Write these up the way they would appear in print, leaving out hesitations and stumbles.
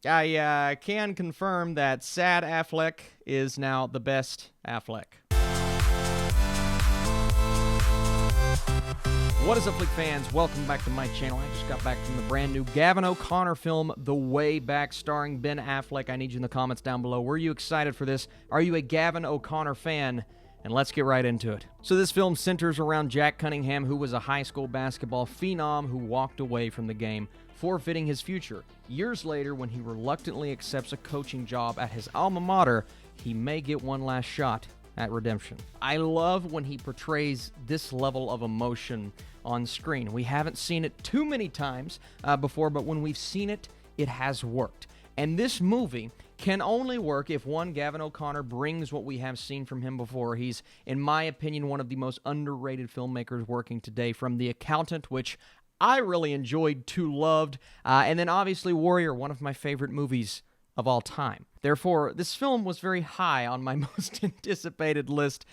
I can confirm that sad Affleck is now the best Affleck. What is up, Flick fans? Welcome back to my channel. I just got back from the brand new Gavin O'Connor film, The Way Back, starring Ben Affleck. I need you in the comments down below. Were you excited for this? Are you a Gavin O'Connor fan? And let's get right into it. So this film centers around Jack Cunningham, who was a high school basketball phenom who walked away from the game, forfeiting his future. Years later, when he reluctantly accepts a coaching job at his alma mater, he may get one last shot at redemption. I love when he portrays this level of emotion on screen. We haven't seen it too many times before, but when we've seen it, it has worked. And this movie can only work if, one, Gavin O'Connor brings what we have seen from him before. He's, in my opinion, one of the most underrated filmmakers working today, from The Accountant, which I really enjoyed to loved, and then obviously Warrior, one of my favorite movies of all time. Therefore, this film was very high on my most anticipated list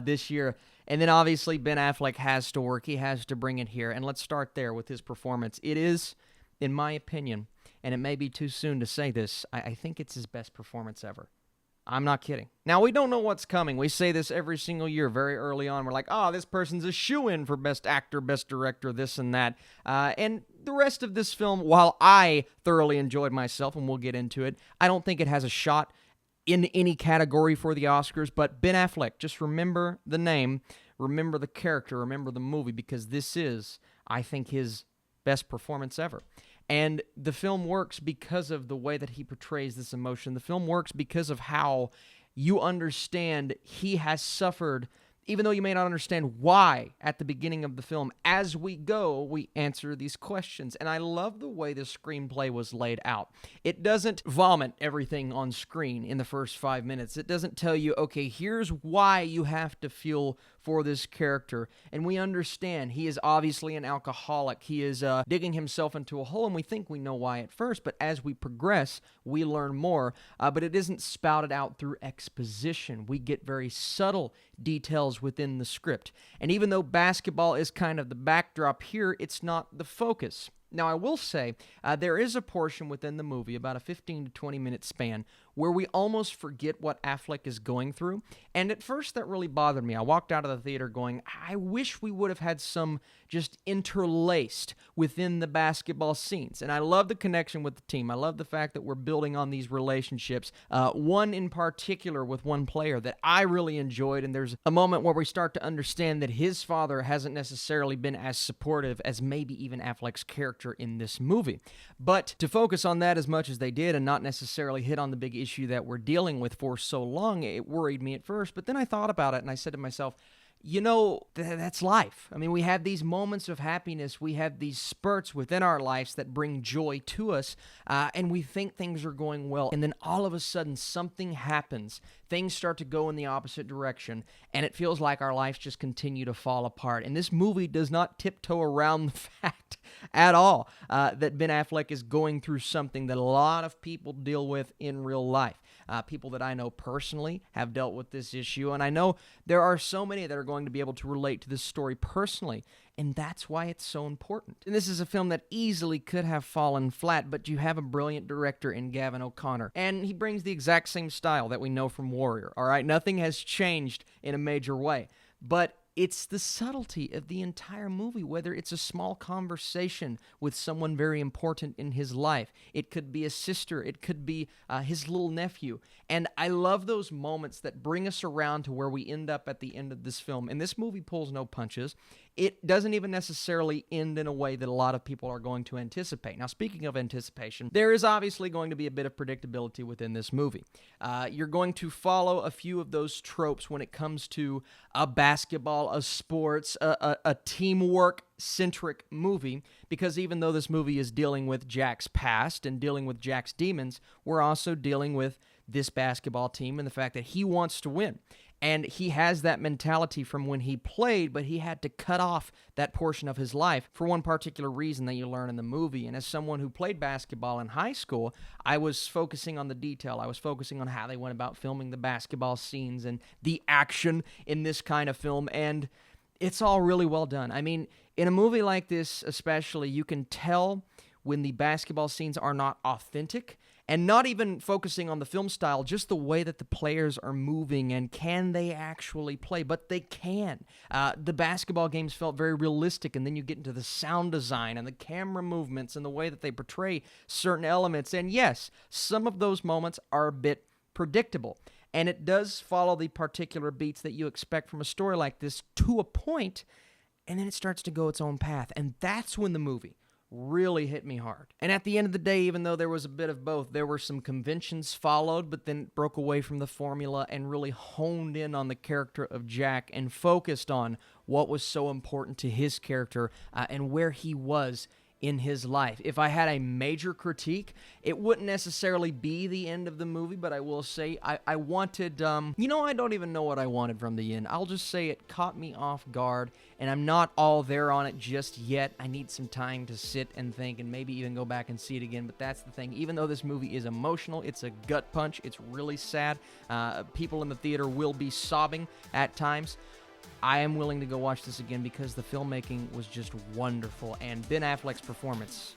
this year. And then obviously Ben Affleck has to work. He has to bring it here. And let's start there with his performance. It is, in my opinion, and it may be too soon to say this, I think it's his best performance ever. I'm not kidding. Now, we don't know what's coming. We say this every single year very early on. We're like, oh, this person's a shoo-in for best actor, best director, this and that. And the rest of this film, while I thoroughly enjoyed myself, and we'll get into it, I don't think it has a shot in any category for the Oscars. But Ben Affleck, just remember the name, remember the character, remember the movie, because this is, I think, his best performance ever. And the film works because of the way that he portrays this emotion. The film works because of how you understand he has suffered, even though you may not understand why at the beginning of the film. As we go, we answer these questions. And I love the way the screenplay was laid out. It doesn't vomit everything on screen in the first 5 minutes. It doesn't tell you, okay, here's why you have to feel for this character. And we understand he is obviously an alcoholic. He is digging himself into a hole, and we think we know why at first, but as we progress, we learn more. But it isn't spouted out through exposition. We get very subtle details within the script. And even though basketball is kind of the backdrop here, it's not the focus. Now, I will say there is a portion within the movie, about a 15 to 20 minute span, where we almost forget what Affleck is going through. And at first, that really bothered me. I walked out of the theater going, I wish we would have had some just interlaced within the basketball scenes. And I love the connection with the team. I love the fact that we're building on these relationships. One in particular with one player that I really enjoyed. And there's a moment where we start to understand that his father hasn't necessarily been as supportive as maybe even Affleck's character in this movie. But to focus on that as much as they did and not necessarily hit on the big issue that we're dealing with for so long, it worried me at first. But then I thought about it and I said to myself, you know, that's life. I mean, we have these moments of happiness. We have these spurts within our lives that bring joy to us, and we think things are going well. And then all of a sudden, something happens. Things start to go in the opposite direction, and it feels like our lives just continue to fall apart. And this movie does not tiptoe around the fact at all that Ben Affleck is going through something that a lot of people deal with in real life. People that I know personally have dealt with this issue, and I know there are so many that are going to be able to relate to this story personally, and that's why it's so important. And this is a film that easily could have fallen flat, but you have a brilliant director in Gavin O'Connor, and he brings the exact same style that we know from Warrior, all right? Nothing has changed in a major way, but it's the subtlety of the entire movie, whether it's a small conversation with someone very important in his life. It could be a sister. It could be his little nephew. And I love those moments that bring us around to where we end up at the end of this film. And this movie pulls no punches. It doesn't even necessarily end in a way that a lot of people are going to anticipate. Now, speaking of anticipation, there is obviously going to be a bit of predictability within this movie. You're going to follow a few of those tropes when it comes to a basketball, a sports, a teamwork-centric movie, because even though this movie is dealing with Jack's past and dealing with Jack's demons, we're also dealing with this basketball team and the fact that he wants to win. And he has that mentality from when he played, but he had to cut off that portion of his life for one particular reason that you learn in the movie. And as someone who played basketball in high school, I was focusing on the detail. I was focusing on how they went about filming the basketball scenes and the action in this kind of film. And it's all really well done. I mean, in a movie like this especially, you can tell when the basketball scenes are not authentic, And not even focusing on the film style, just the way that the players are moving and can they actually play. But they can. The basketball games felt very realistic, and then you get into the sound design and the camera movements and the way that they portray certain elements. And yes, some of those moments are a bit predictable. And it does follow the particular beats that you expect from a story like this to a point, and then it starts to go its own path. And that's when the movie really hit me hard. And at the end of the day, even though there was a bit of both, there were some conventions followed, but then broke away from the formula and really honed in on the character of Jack and focused on what was so important to his character and where he was in his life. If I had a major critique, it wouldn't necessarily be the end of the movie, but I will say I wanted, I don't even know what I wanted from the end. I'll just say it caught me off guard, and I'm not all there on it just yet. I need some time to sit and think and maybe even go back and see it again, but that's the thing. Even though this movie is emotional, it's a gut punch, it's really sad. People in the theater will be sobbing at times. I am willing to go watch this again because the filmmaking was just wonderful, and Ben Affleck's performance,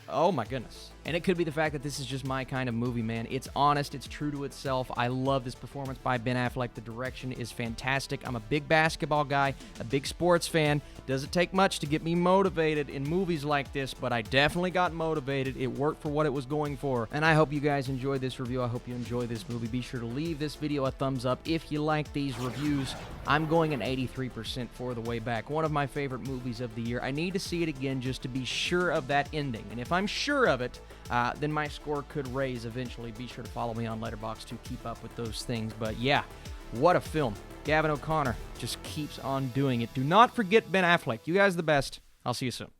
oh my goodness. And it could be the fact that this is just my kind of movie, man. It's honest, it's true to itself. I love this performance by Ben Affleck. The direction is fantastic. I'm a big basketball guy, a big sports fan. Doesn't take much to get me motivated in movies like this, but I definitely got motivated. It worked for what it was going for. And I hope you guys enjoyed this review. I hope you enjoy this movie. Be sure to leave this video a thumbs up if you like these reviews. I'm going an 83% for The Way Back. One of my favorite movies of the year. I need to see it again just to be sure of that ending. And if I'm sure of it, then my score could raise eventually. Be sure to follow me on Letterboxd to keep up with those things. But yeah, what a film. Gavin O'Connor just keeps on doing it. Do not forget Ben Affleck. You guys are the best. I'll see you soon.